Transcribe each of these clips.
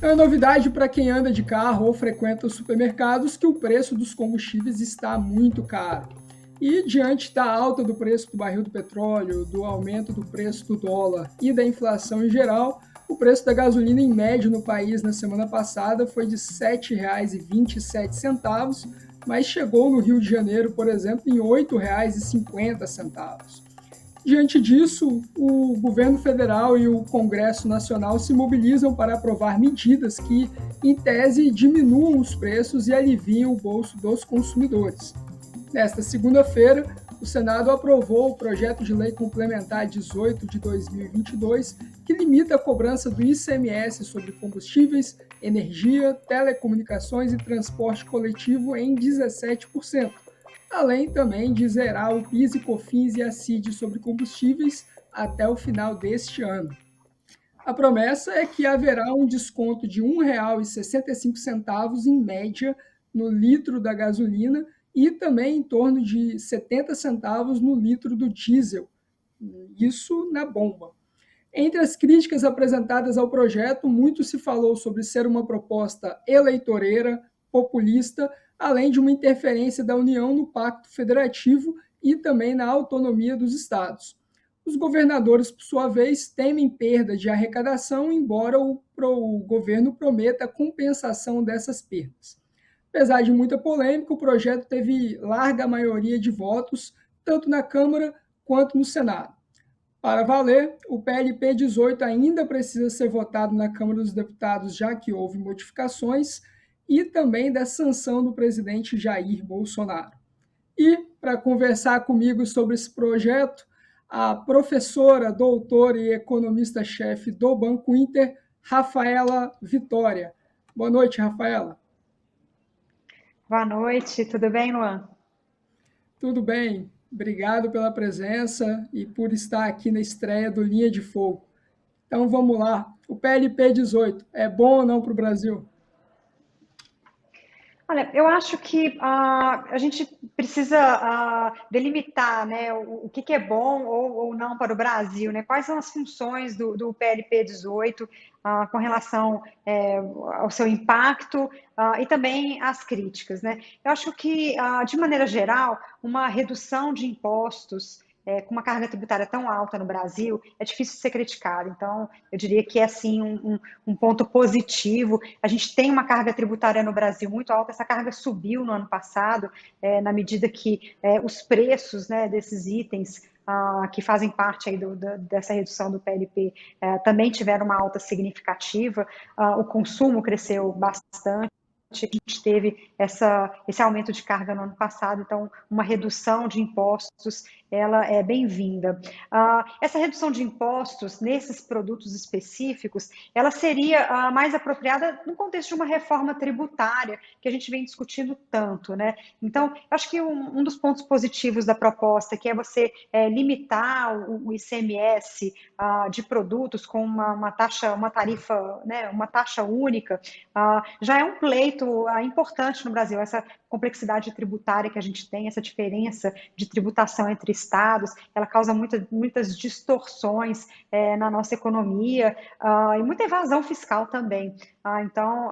É uma novidade para quem anda de carro ou frequenta os supermercados que o preço dos combustíveis está muito caro. E diante da alta do preço do barril do petróleo, do aumento do preço do dólar e da inflação em geral, o preço da gasolina em média no país na semana passada foi de R$ 7,27, mas chegou no Rio de Janeiro, por exemplo, em R$ 8,50. Diante disso, o governo federal e o Congresso Nacional se mobilizam para aprovar medidas que, em tese, diminuam os preços e aliviam o bolso dos consumidores. Nesta segunda-feira, o Senado aprovou o projeto de lei complementar 18 de 2022, que limita a cobrança do ICMS sobre combustíveis, energia, telecomunicações e transporte coletivo em 17%, além também de zerar o PIS e COFINS e a CID sobre combustíveis até o final deste ano. A promessa é que haverá um desconto de R$ 1,65 em média no litro da gasolina e também em torno de 70 centavos no litro do diesel, isso na bomba. Entre as críticas apresentadas ao projeto, muito se falou sobre ser uma proposta eleitoreira, populista, além de uma interferência da União no Pacto Federativo e também na autonomia dos estados. Os governadores, por sua vez, temem perda de arrecadação, embora o governo prometa a compensação dessas perdas. Apesar de muita polêmica, o projeto teve larga maioria de votos, tanto na Câmara quanto no Senado. Para valer, o PLP 18 ainda precisa ser votado na Câmara dos Deputados, já que houve modificações, e também da sanção do presidente Jair Bolsonaro. E, para conversar comigo sobre esse projeto, a professora, doutora e economista-chefe do Banco Inter, Rafaela Vitória. Boa noite, Rafaela. Boa noite, tudo bem, Luan? Tudo bem? Obrigado pela presença e por estar aqui na estreia do Linha de Fogo. Então vamos lá. O PLP 18 é bom ou não para o Brasil? Olha, eu acho que a gente precisa delimitar, né, o que é bom ou não para o Brasil, né? Quais são as funções do PLP 18 com relação ao seu impacto e também as críticas, né? Eu acho que, de maneira geral, uma redução de impostos com uma carga tributária tão alta no Brasil, é difícil ser criticado. Então, eu diria que é, assim, um ponto positivo. A gente tem uma carga tributária no Brasil muito alta, essa carga subiu no ano passado, na medida que os preços, né, desses itens que fazem parte aí dessa redução do PLP também tiveram uma alta significativa, o consumo cresceu bastante. A gente teve esse aumento de carga no ano passado, então uma redução de impostos ela é bem-vinda. Essa redução de impostos nesses produtos específicos, ela seria mais apropriada no contexto de uma reforma tributária que a gente vem discutindo tanto, né? Então, acho que um dos pontos positivos da proposta, que é você limitar o ICMS de produtos com uma taxa, uma tarifa, né, uma taxa única, já é um pleito importante no Brasil, essa complexidade tributária que a gente tem, essa diferença de tributação entre estados, ela causa muitas distorções na nossa economia e muita evasão fiscal também. Então,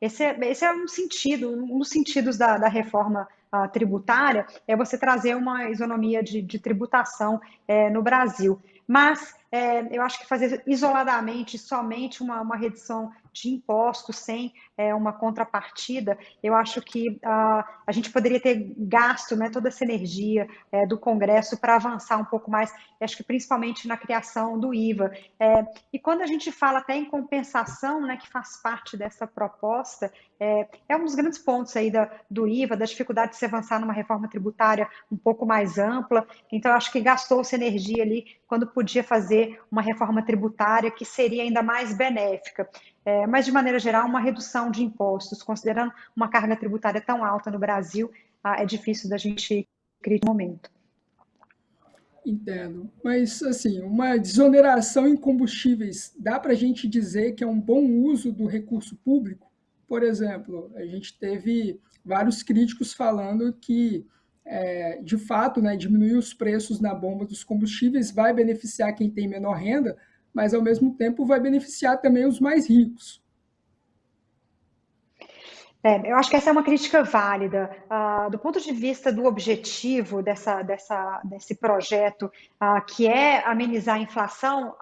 esse é um dos sentidos da reforma tributária, é você trazer uma isonomia de tributação no Brasil. Mas eu acho que fazer isoladamente somente uma redução de impostos sem uma contrapartida, eu acho que a gente poderia ter gasto, né, toda essa energia do Congresso para avançar um pouco mais, acho que principalmente na criação do IVA. E quando a gente fala até em compensação, né, que faz parte dessa proposta, um dos grandes pontos aí do IVA, da dificuldade de se avançar numa reforma tributária um pouco mais ampla. Então, eu acho que gastou-se energia ali quando podia fazer uma reforma tributária que seria ainda mais benéfica. Mas, de maneira geral, uma redução de impostos, considerando uma carga tributária tão alta no Brasil, é difícil da gente criar no momento. Entendo. Mas, assim, uma desoneração em combustíveis, dá para a gente dizer que é um bom uso do recurso público? Por exemplo, a gente teve vários críticos falando que, de fato, né, diminuir os preços na bomba dos combustíveis vai beneficiar quem tem menor renda, mas, ao mesmo tempo, vai beneficiar também os mais ricos. Eu acho que essa é uma crítica válida. Do ponto de vista do objetivo desse projeto, que é amenizar a inflação,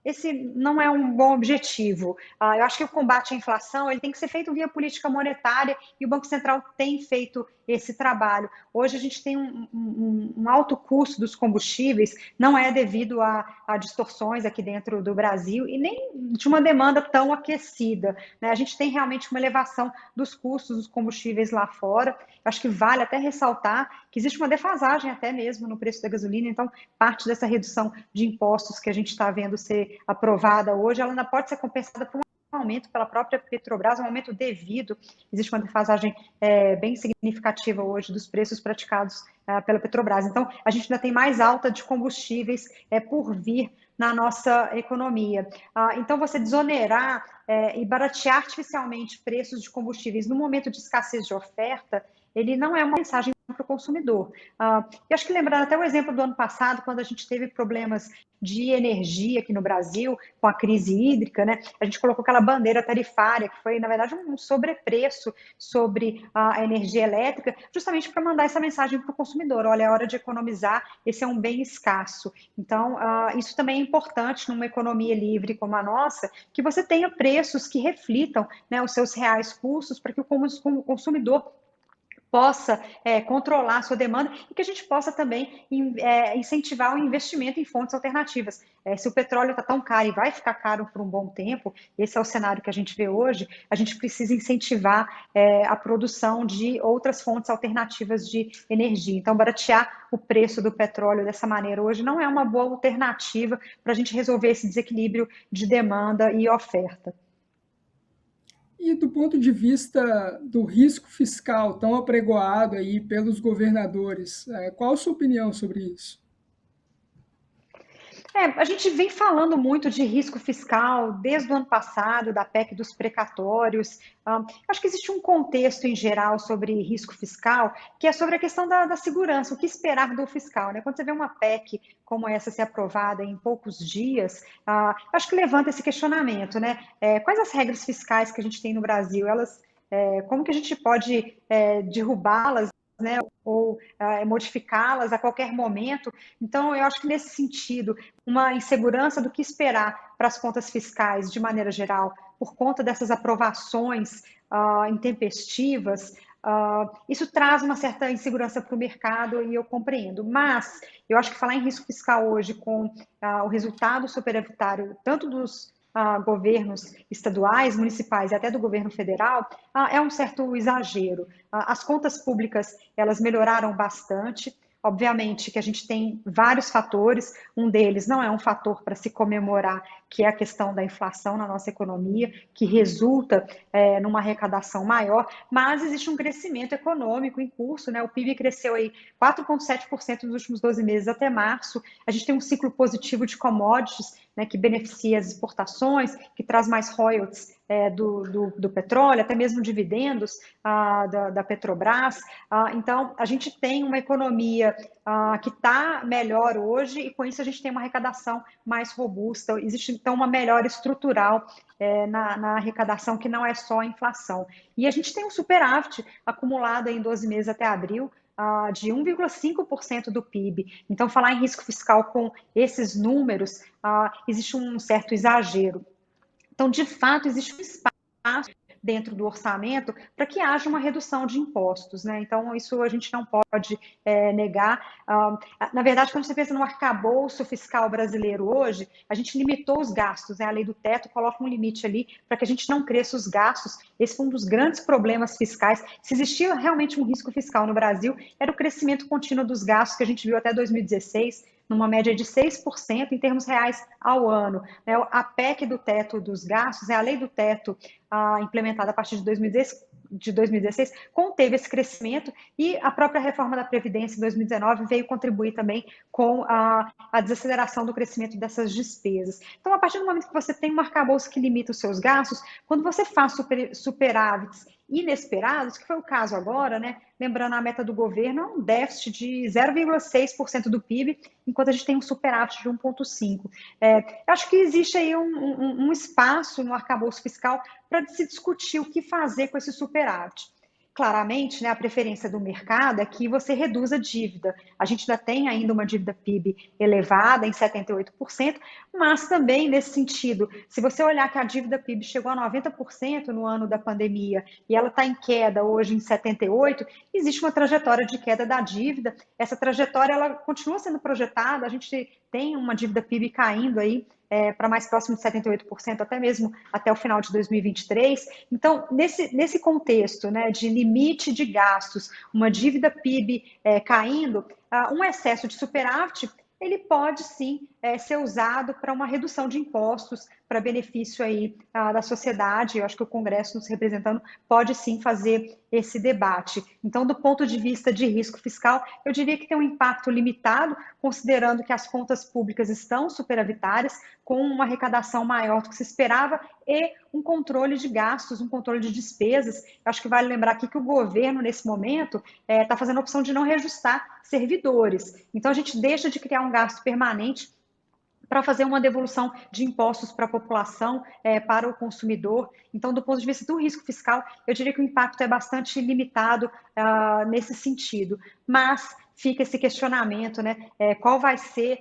esse não é um bom objetivo. Eu acho que o combate à inflação ele tem que ser feito via política monetária e o Banco Central tem feito esse trabalho. Hoje a gente tem um alto custo dos combustíveis, não é devido a distorções aqui dentro do Brasil e nem de uma demanda tão aquecida, né? A gente tem realmente uma elevação dos custos dos combustíveis lá fora. Acho que vale até ressaltar que existe uma defasagem até mesmo no preço da gasolina, então parte dessa redução de impostos que a gente está vendo ser aprovada hoje, ela ainda pode ser compensada por um aumento pela própria Petrobras, um aumento devido. Existe uma defasagem bem significativa hoje dos preços praticados pela Petrobras. Então, a gente ainda tem mais alta de combustíveis por vir na nossa economia. Então, você desonerar e baratear artificialmente preços de combustíveis no momento de escassez de oferta, ele não é uma mensagem para o consumidor. Eu acho que lembrando até o exemplo do ano passado, quando a gente teve problemas de energia aqui no Brasil, com a crise hídrica, né? A gente colocou aquela bandeira tarifária, que foi, na verdade, um sobrepreço sobre a energia elétrica, justamente para mandar essa mensagem para o consumidor: olha, é hora de economizar, esse é um bem escasso. Então, isso também é importante numa economia livre como a nossa, que você tenha preços que reflitam, né, os seus reais custos, para que o consumidor possa controlar a sua demanda e que a gente possa também incentivar o investimento em fontes alternativas. Se o petróleo está tão caro e vai ficar caro por um bom tempo, esse é o cenário que a gente vê hoje, a gente precisa incentivar a produção de outras fontes alternativas de energia. Então, baratear o preço do petróleo dessa maneira hoje não é uma boa alternativa para a gente resolver esse desequilíbrio de demanda e oferta. E do ponto de vista do risco fiscal tão apregoado aí pelos governadores, qual a sua opinião sobre isso? A gente vem falando muito de risco fiscal desde o ano passado, da PEC dos precatórios. Acho que existe um contexto em geral sobre risco fiscal, que é sobre a questão da segurança, o que esperar do fiscal, né? Quando você vê uma PEC como essa ser aprovada em poucos dias, acho que levanta esse questionamento, né? Quais as regras fiscais que a gente tem no Brasil? Como que a gente pode derrubá-las, né, ou modificá-las a qualquer momento? Então, eu acho que nesse sentido, uma insegurança do que esperar para as contas fiscais de maneira geral, por conta dessas aprovações intempestivas, isso traz uma certa insegurança para o mercado e eu compreendo. Mas eu acho que falar em risco fiscal hoje com o resultado superavitário, tanto dos governos estaduais, municipais e até do governo federal, é um certo exagero. As contas públicas, elas melhoraram bastante. Obviamente que a gente tem vários fatores, um deles não é um fator para se comemorar, que é a questão da inflação na nossa economia, que resulta numa arrecadação maior, mas existe um crescimento econômico em curso, né? O PIB cresceu aí 4,7% nos últimos 12 meses até março, a gente tem um ciclo positivo de commodities, né, que beneficia as exportações, que traz mais royalties do petróleo, até mesmo dividendos da Petrobras. Então, a gente tem uma economia que está melhor hoje e, com isso, a gente tem uma arrecadação mais robusta. Existe, então, uma melhora estrutural na arrecadação, que não é só a inflação. E a gente tem um superávit acumulado em 12 meses até abril, de 1,5% do PIB. Então, falar em risco fiscal com esses números, existe um certo exagero. Então, de fato, existe um espaço dentro do orçamento para que haja uma redução de impostos, né? Então, isso a gente não pode negar. Na verdade, quando você pensa no arcabouço fiscal brasileiro hoje, a gente limitou os gastos, né? A lei do teto coloca um limite ali para que a gente não cresça os gastos. Esse foi um dos grandes problemas fiscais. Se existia realmente um risco fiscal no Brasil, era o crescimento contínuo dos gastos que a gente viu até 2016, numa média de 6% em termos reais ao ano. A PEC do teto dos gastos, a lei do teto implementada a partir de 2016, conteve esse crescimento e a própria reforma da Previdência em 2019 veio contribuir também com a desaceleração do crescimento dessas despesas. Então, a partir do momento que você tem um arcabouço que limita os seus gastos, quando você faz superávites inesperados, que foi o caso agora, né? Lembrando, a meta do governo é um déficit de 0,6% do PIB, enquanto a gente tem um superávit de 1,5%. Acho que existe aí um espaço no arcabouço fiscal para se discutir o que fazer com esse superávit. Claramente, né, a preferência do mercado é que você reduza a dívida. A gente ainda tem ainda uma dívida PIB elevada, em 78%, mas também nesse sentido, se você olhar que a dívida PIB chegou a 90% no ano da pandemia e ela está em queda hoje em 78%, existe uma trajetória de queda da dívida. Essa trajetória ela continua sendo projetada, a gente tem uma dívida PIB caindo aí para mais próximo de 78%, até mesmo até o final de 2023. Então, nesse contexto, né, de limite de gastos, uma dívida PIB caindo, um excesso de superávit, ele pode sim ser usado para uma redução de impostos, para benefício aí da sociedade. Eu acho que o Congresso nos representando pode sim fazer esse debate. Então, do ponto de vista de risco fiscal, eu diria que tem um impacto limitado, considerando que as contas públicas estão superavitárias, com uma arrecadação maior do que se esperava e um controle de gastos, um controle de despesas. Eu acho que vale lembrar aqui que o governo, nesse momento, está fazendo a opção de não reajustar servidores. Então, a gente deixa de criar um gasto permanente para fazer uma devolução de impostos para a população, para o consumidor. Então, do ponto de vista do risco fiscal, eu diria que o impacto é bastante limitado nesse sentido. Mas fica esse questionamento, né? Qual vai ser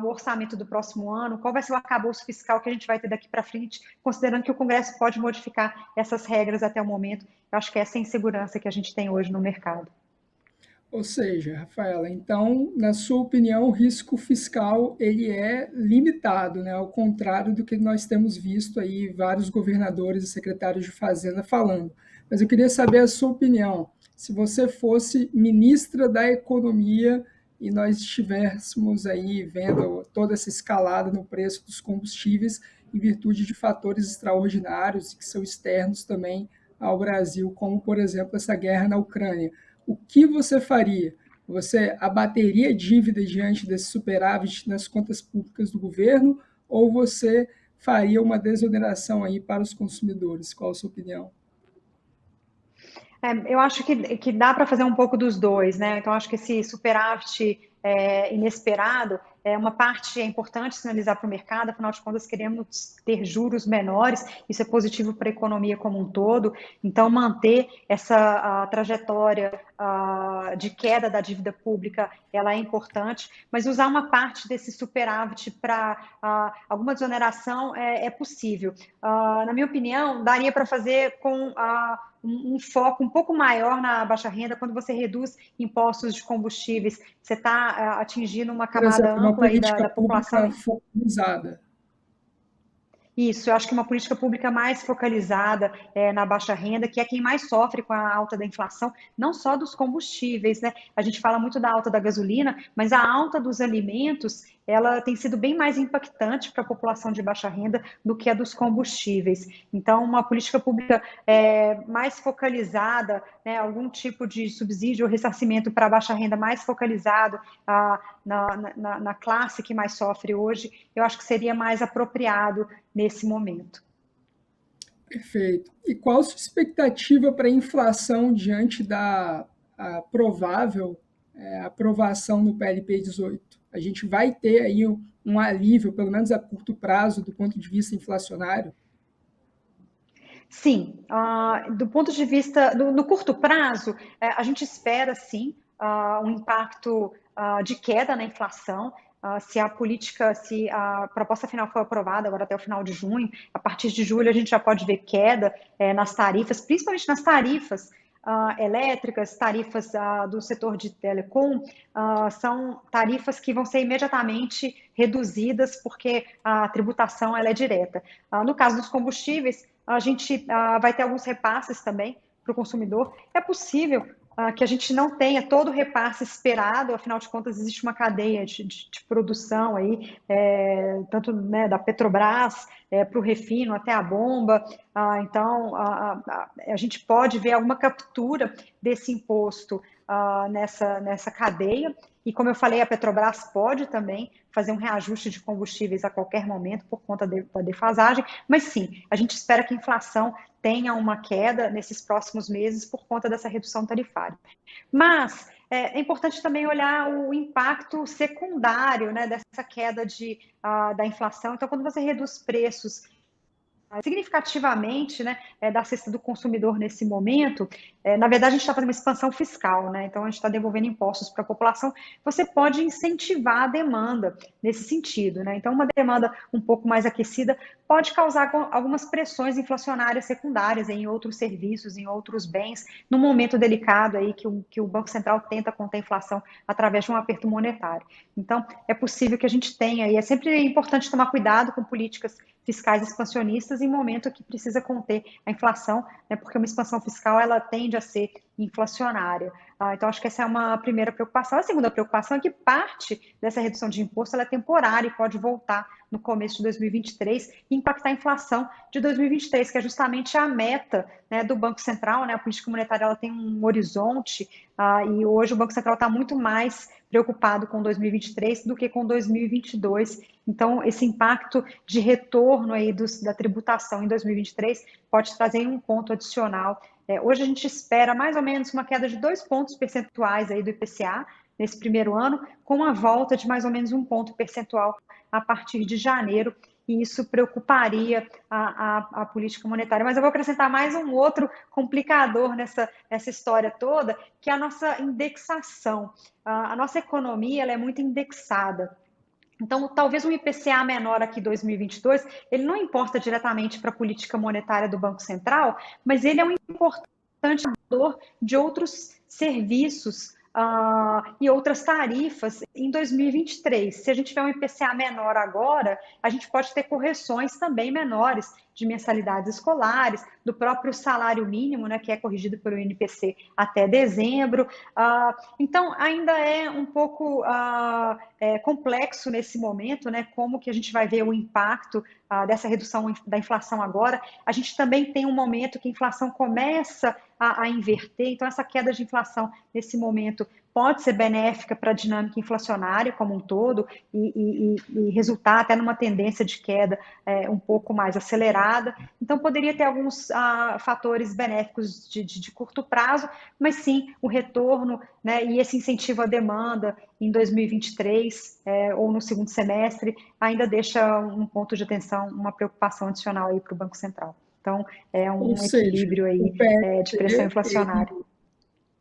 o orçamento do próximo ano? Qual vai ser o arcabouço fiscal que a gente vai ter daqui para frente, considerando que o Congresso pode modificar essas regras até o momento? Eu acho que essa é a insegurança que a gente tem hoje no mercado. Ou seja, Rafaela, então, na sua opinião, o risco fiscal ele é limitado, né? Ao contrário do que nós temos visto aí vários governadores e secretários de Fazenda falando. Mas eu queria saber a sua opinião. Se você fosse ministra da Economia e nós estivéssemos aí vendo toda essa escalada no preço dos combustíveis em virtude de fatores extraordinários que são externos também ao Brasil, como, por exemplo, essa guerra na Ucrânia, o que você faria? Você abateria dívida diante desse superávit nas contas públicas do governo ou você faria uma desoneração aí para os consumidores? Qual a sua opinião? Eu acho que dá para fazer um pouco dos dois, né? Então, acho que esse superávit inesperado, uma parte é importante sinalizar para o mercado, afinal de contas, queremos ter juros menores, isso é positivo para a economia como um todo. Então, manter essa trajetória de queda da dívida pública, ela é importante, mas usar uma parte desse superávit para alguma desoneração é possível. Na minha opinião, daria para fazer com um foco um pouco maior na baixa renda, quando você reduz impostos de combustíveis, você está atingindo uma Por camada exemplo, uma ampla aí política da pública população. focalizada. Isso, eu acho que uma política pública mais focalizada na baixa renda, que é quem mais sofre com a alta da inflação, não só dos combustíveis, né? A gente fala muito da alta da gasolina, mas a alta dos alimentos, ela tem sido bem mais impactante para a população de baixa renda do que a dos combustíveis. Então, uma política pública mais focalizada, né, algum tipo de subsídio ou ressarcimento para a baixa renda mais focalizado na classe que mais sofre hoje, eu acho que seria mais apropriado nesse momento. Perfeito. E qual a sua expectativa para a inflação diante da provável aprovação no PLP 18? A gente vai ter aí um alívio, pelo menos a curto prazo, do ponto de vista inflacionário? Sim, do ponto de vista, no curto prazo, a gente espera sim um impacto de queda na inflação. Se a política, se a proposta final for aprovada agora até o final de junho, a partir de julho a gente já pode ver queda nas tarifas, principalmente nas tarifas elétricas, tarifas do setor de telecom, são tarifas que vão ser imediatamente reduzidas porque a tributação ela é direta. No caso dos combustíveis, a gente vai ter alguns repasses também para o consumidor. É possível que a gente não tenha todo o repasse esperado, afinal de contas, existe uma cadeia de produção aí, tanto né, da Petrobras para o refino até a bomba. Então, a gente pode ver alguma captura desse imposto nessa cadeia. E como eu falei, a Petrobras pode também fazer um reajuste de combustíveis a qualquer momento por conta da defasagem, mas sim, a gente espera que a inflação tenha uma queda nesses próximos meses por conta dessa redução tarifária. Mas é importante também olhar o impacto secundário, né, dessa queda da inflação. Então, quando você reduz preços significativamente, né, da cesta do consumidor nesse momento, na verdade a gente está fazendo uma expansão fiscal, né, então a gente está devolvendo impostos para a população, você pode incentivar a demanda nesse sentido, né, então uma demanda um pouco mais aquecida pode causar algumas pressões inflacionárias secundárias em outros serviços, em outros bens, num momento delicado aí que o Banco Central tenta conter a inflação através de um aperto monetário. Então, é possível que a gente tenha, e é sempre importante tomar cuidado com políticas fiscais expansionistas em momento que precisa conter a inflação, né, porque uma expansão fiscal ela tende a ser inflacionária. Então, acho que essa é uma primeira preocupação. A segunda preocupação é que parte dessa redução de imposto ela é temporária e pode voltar no começo de 2023 e impactar a inflação de 2023, que é justamente a meta, né, do Banco Central, né, a política monetária ela tem um horizonte, e hoje o Banco Central está muito mais preocupado com 2023 do que com 2022. Então, esse impacto de retorno aí da tributação em 2023 pode trazer um ponto adicional. Hoje a gente espera mais ou menos uma queda de 2 pontos percentuais aí do IPCA nesse primeiro ano, com a volta de mais ou menos 1 ponto percentual a partir de janeiro, e isso preocuparia a política monetária. Mas eu vou acrescentar mais um outro complicador nessa história toda, que é a nossa indexação. A nossa economia ela é muito indexada. Então, talvez um IPCA menor aqui em 2022, ele não importa diretamente para a política monetária do Banco Central, mas ele é um importante indicador de outros serviços e outras tarifas em 2023. Se a gente tiver um IPCA menor agora, a gente pode ter correções também menores de mensalidades escolares, do próprio salário mínimo, né, que é corrigido pelo INPC até dezembro. Então, ainda é um pouco complexo nesse momento, né, como que a gente vai ver o impacto dessa redução da inflação agora. A gente também tem um momento que a inflação começa a inverter, então essa queda de inflação nesse momento pode ser benéfica para a dinâmica inflacionária como um todo e resultar até numa tendência de queda um pouco mais acelerada. Então, poderia ter alguns fatores benéficos de curto prazo, mas sim, o retorno, né, e esse incentivo à demanda em 2023 ou no segundo semestre ainda deixa um ponto de atenção, uma preocupação adicional aí para o Banco Central. Então, é Ou um seja, equilíbrio aí o de pressão PLP, inflacionária.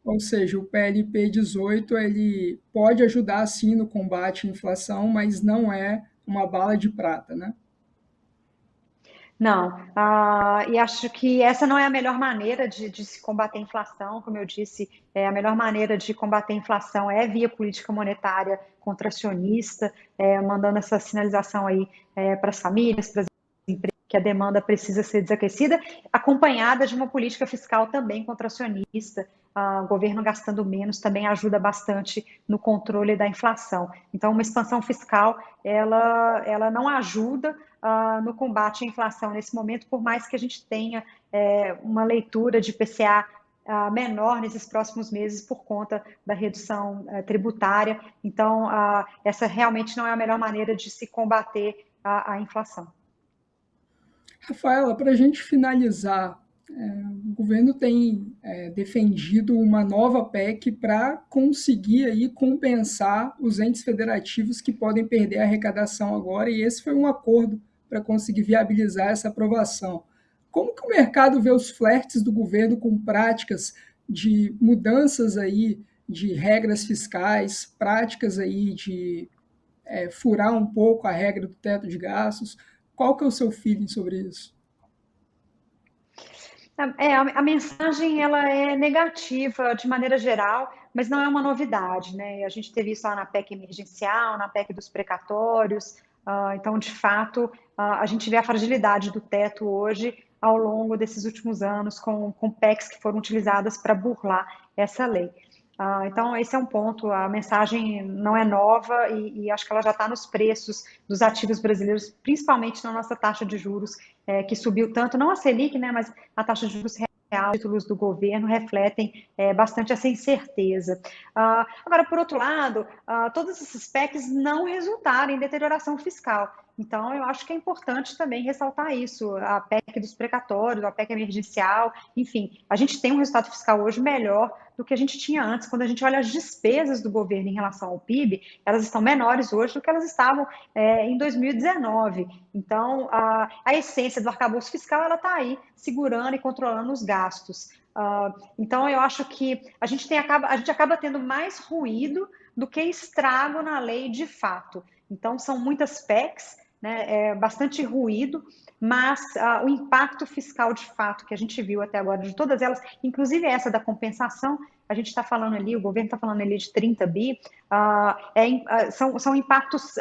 ou seja, o PLP 18 ele pode ajudar sim no combate à inflação, mas não é uma bala de prata, né? Não, e acho que essa não é a melhor maneira de se combater a inflação, como eu disse, a melhor maneira de combater a inflação é via política monetária contracionista, mandando essa sinalização aí para as famílias, para as empresas, que a demanda precisa ser desaquecida, acompanhada de uma política fiscal também contracionista. O governo gastando menos também ajuda bastante no controle da inflação. Então, uma expansão fiscal, ela não ajuda no combate à inflação nesse momento, por mais que a gente tenha uma leitura de PCA menor nesses próximos meses por conta da redução tributária. Então, essa realmente não é a melhor maneira de se combater a inflação. Rafaela, para a gente finalizar, o governo tem defendido uma nova PEC para conseguir aí compensar os entes federativos que podem perder a arrecadação agora, e esse foi um acordo para conseguir viabilizar essa aprovação. Como que o mercado vê os flertes do governo com práticas de mudanças aí de regras fiscais, práticas aí de furar um pouco a regra do teto de gastos? Qual que é o seu feeling sobre isso? A mensagem ela é negativa de maneira geral, mas não é uma novidade, né? A gente teve isso lá na PEC emergencial, na PEC dos precatórios. Então, de fato, a gente vê a fragilidade do teto hoje ao longo desses últimos anos, com PECs que foram utilizadas para burlar essa lei. Então, esse é um ponto. A mensagem não é nova e acho que ela já está nos preços dos ativos brasileiros, principalmente na nossa taxa de juros, que subiu tanto, não a Selic, né, mas a taxa de juros real, títulos do governo refletem bastante essa incerteza. Agora, por outro lado, todos esses PECs não resultaram em deterioração fiscal. Então, eu acho que é importante também ressaltar isso, a PEC dos precatórios, a PEC emergencial, enfim, a gente tem um resultado fiscal hoje melhor do que a gente tinha antes. Quando a gente olha as despesas do governo em relação ao PIB, elas estão menores hoje do que elas estavam em 2019. Então, a essência do arcabouço fiscal, ela está aí, segurando e controlando os gastos. Então, eu acho que a gente acaba tendo mais ruído do que estrago na lei de fato. Então, são muitas PECs, né, bastante ruído, mas o impacto fiscal de fato que a gente viu até agora de todas elas, inclusive essa da compensação, a gente está falando ali, o governo está falando ali de 30 bi, são impactos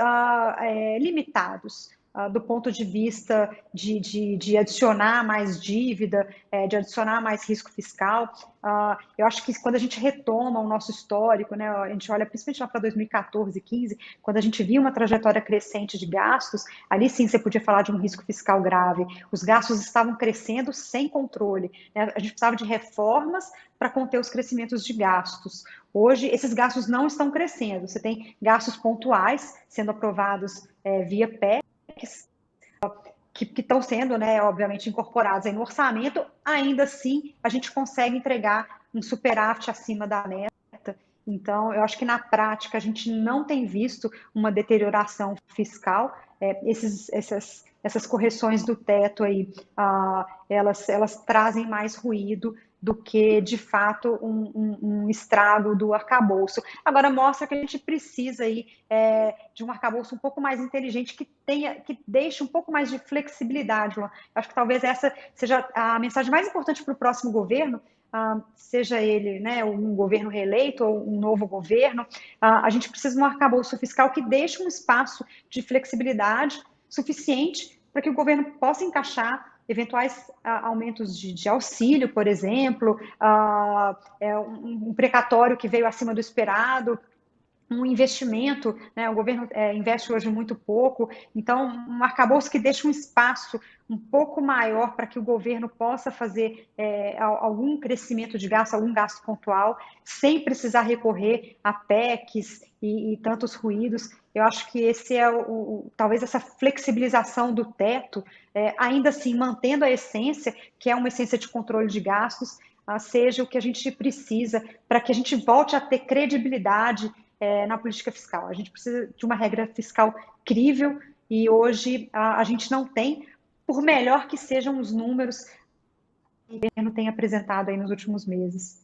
limitados. Do ponto de vista de adicionar mais dívida, de adicionar mais risco fiscal. Eu acho que quando a gente retoma o nosso histórico, né, a gente olha principalmente lá para 2014, 15, quando a gente via uma trajetória crescente de gastos, ali sim você podia falar de um risco fiscal grave. Os gastos estavam crescendo sem controle, né? A gente precisava de reformas para conter os crescimentos de gastos. Hoje, esses gastos não estão crescendo. Você tem gastos pontuais sendo aprovados via PECs, que estão sendo, né, obviamente, incorporados aí no orçamento, ainda assim a gente consegue entregar um superávit acima da meta. Então, eu acho que na prática a gente não tem visto uma deterioração fiscal. Essas correções do teto aí, elas trazem mais ruído do que, de fato, um estrago do arcabouço. Agora, mostra que a gente precisa aí, de um arcabouço um pouco mais inteligente, que deixe um pouco mais de flexibilidade. Eu acho que talvez essa seja a mensagem mais importante para o próximo governo, seja ele, né, um governo reeleito ou um novo governo. A gente precisa de um arcabouço fiscal que deixe um espaço de flexibilidade suficiente para que o governo possa encaixar eventuais aumentos de auxílio, por exemplo, um precatório que veio acima do esperado, um investimento, né? O governo investe hoje muito pouco, então um arcabouço que deixa um espaço um pouco maior para que o governo possa fazer algum crescimento de gasto, algum gasto pontual, sem precisar recorrer a PECs e tantos ruídos. Eu acho que esse é talvez essa flexibilização do teto, ainda assim mantendo a essência, que é uma essência de controle de gastos, seja o que a gente precisa para que a gente volte a ter credibilidade na política fiscal. A gente precisa de uma regra fiscal crível e hoje a gente não tem, por melhor que sejam os números que o governo tem apresentado aí nos últimos meses.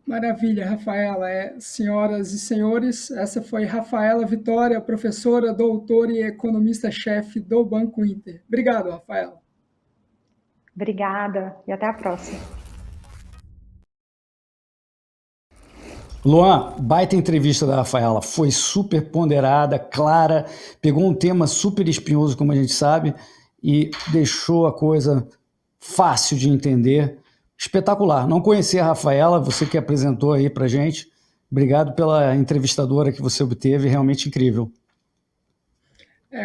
Maravilha, Rafaela. Senhoras e senhores, essa foi Rafaela Vitória, professora, doutora e economista-chefe do Banco Inter. Obrigado, Rafaela. Obrigada e até a próxima. Luan, baita entrevista da Rafaela, foi super ponderada, clara, pegou um tema super espinhoso, como a gente sabe, e deixou a coisa fácil de entender, espetacular. Não conhecia a Rafaela, você que apresentou aí pra gente, obrigado pela entrevistadora que você obteve, realmente incrível.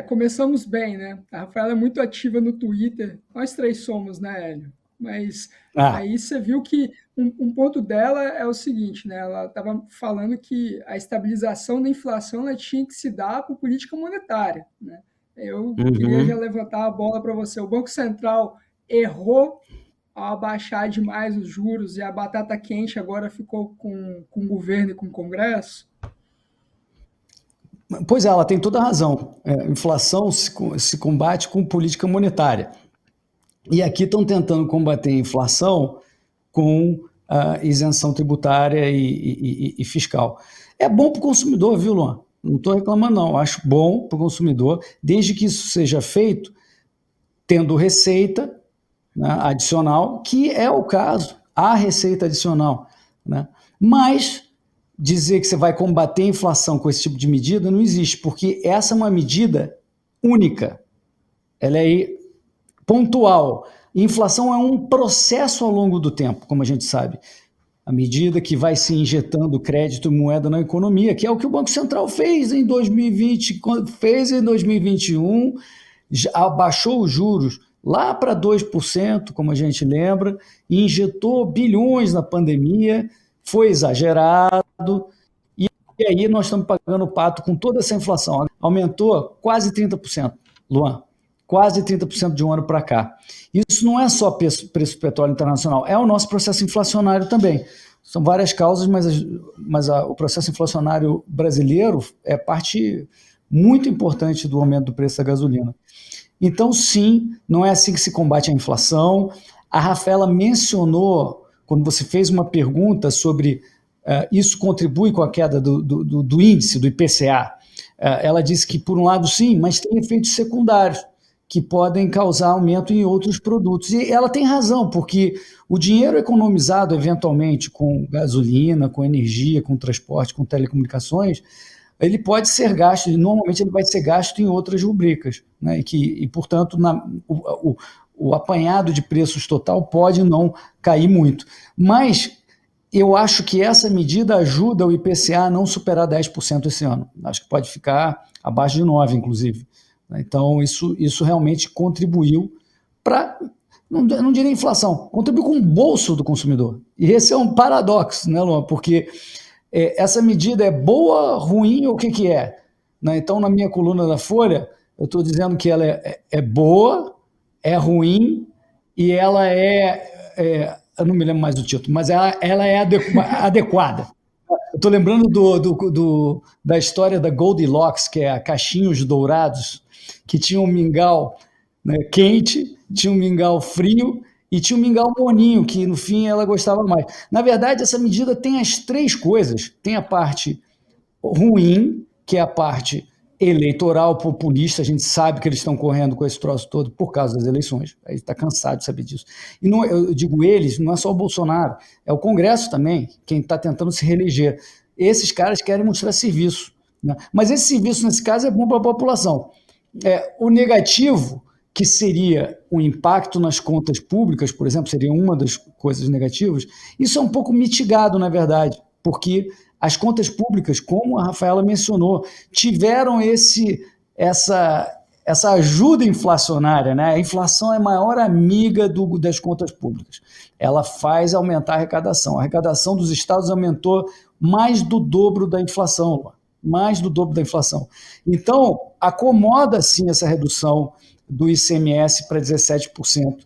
Começamos bem, né? A Rafaela é muito ativa no Twitter, nós três somos, né, Hélio? Mas aí você viu que um ponto dela é o seguinte, né? Ela estava falando que a estabilização da inflação ela tinha que se dar por política monetária, né? Eu queria já levantar a bola para você. O Banco Central errou ao abaixar demais os juros e a batata quente agora ficou com o governo e com o Congresso? Pois é, ela tem toda a razão. Inflação se combate com política monetária. E aqui estão tentando combater a inflação com a isenção tributária e fiscal. É bom para o consumidor, viu, Luan? Não estou reclamando, não. Acho bom para o consumidor, desde que isso seja feito tendo receita, né, adicional, que é o caso, há receita adicional. Né? Mas dizer que você vai combater a inflação com esse tipo de medida não existe, porque essa é uma medida única. Ela é pontual. Inflação é um processo ao longo do tempo, como a gente sabe. À medida que vai se injetando crédito e moeda na economia, que é o que o Banco Central fez em 2020, fez em 2021, abaixou os juros lá para 2%, como a gente lembra, e injetou bilhões na pandemia, foi exagerado, e E aí nós estamos pagando o pato com toda essa inflação. Aumentou quase 30%, Luan. Quase 30% de um ano para cá. Isso não é só preço do petróleo internacional, é o nosso processo inflacionário também. São várias causas, mas o processo inflacionário brasileiro é parte muito importante do aumento do preço da gasolina. Então, sim, não é assim que se combate a inflação. A Rafaela mencionou, quando você fez uma pergunta sobre isso contribui com a queda do índice, do IPCA. Ela disse que, por um lado, sim, mas tem efeitos secundários que podem causar aumento em outros produtos. E ela tem razão, porque o dinheiro economizado, eventualmente, com gasolina, com energia, com transporte, com telecomunicações, ele pode ser gasto, e normalmente ele vai ser gasto em outras rubricas, né? E portanto, o apanhado de preços total pode não cair muito. Mas eu acho que essa medida ajuda o IPCA a não superar 10% esse ano. Acho que pode ficar abaixo de 9%, inclusive. Então, isso realmente contribuiu para, não diria inflação, contribuiu com o bolso do consumidor. E esse é um paradoxo, né, Luan? Porque essa medida é boa, ruim ou o que é? Né? Então, na minha coluna da Folha, eu estou dizendo que ela é boa, é ruim e ela eu não me lembro mais do título, mas ela é adequada. Eu estou lembrando da história da Goldilocks, que é a Cachinhos Dourados, que tinha um mingau, né, quente, tinha um mingau frio e tinha um mingau moninho, que no fim ela gostava mais. Na verdade, essa medida tem as três coisas. Tem a parte ruim, que é a parte eleitoral, populista, a gente sabe que eles estão correndo com esse troço todo por causa das eleições, aí está cansado de saber disso. E não, eu digo eles, não é só o Bolsonaro, é o Congresso também, quem está tentando se reeleger. Esses caras querem mostrar serviço, né? Mas esse serviço, nesse caso, é bom para a população. O negativo, que seria o impacto nas contas públicas, por exemplo, seria uma das coisas negativas, isso é um pouco mitigado, na verdade, porque as contas públicas, como a Rafaela mencionou, tiveram essa ajuda inflacionária, né? A inflação é a maior amiga das contas públicas. Ela faz aumentar a arrecadação. A arrecadação dos estados aumentou mais do dobro da inflação, mais do dobro da inflação. Então, acomoda, sim, essa redução do ICMS para 17%.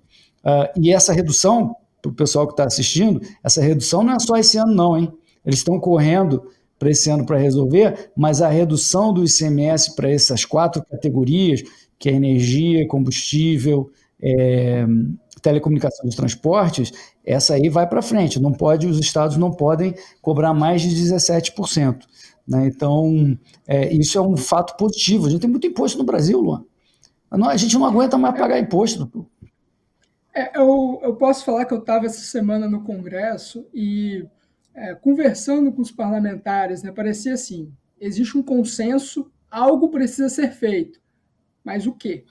E essa redução, para o pessoal que está assistindo, essa redução não é só esse ano não, hein? Eles estão correndo para esse ano para resolver, mas a redução do ICMS para essas 4 categorias, que é energia, combustível, telecomunicações e transportes, essa aí vai para frente. Os estados não podem cobrar mais de 17%. Né? Então, isso é um fato positivo. A gente tem muito imposto no Brasil, Luan. A gente não aguenta mais pagar imposto. Eu posso falar que eu estava essa semana no Congresso e conversando com os parlamentares, né, parecia assim, existe um consenso, algo precisa ser feito, mas o quê?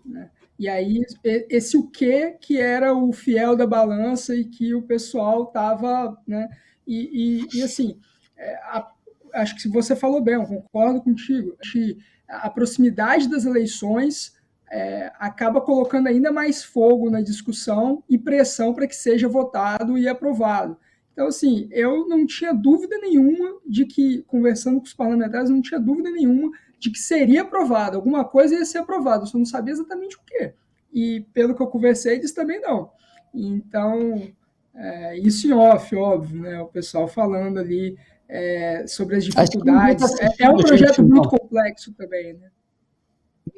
Né? E aí, esse o quê que era o fiel da balança e que o pessoal estava... Né, e assim, acho que você falou bem, eu concordo contigo, acho que a proximidade das eleições acaba colocando ainda mais fogo na discussão e pressão para que seja votado e aprovado. Então, assim, eu não tinha dúvida nenhuma de que, conversando com os parlamentares, não tinha dúvida nenhuma de que seria aprovado. Alguma coisa ia ser aprovada, eu só não sabia exatamente o quê. E, pelo que eu conversei, eles também não. Então, isso em off, óbvio, né? O pessoal falando ali sobre as dificuldades. É um projeto muito complexo também, né?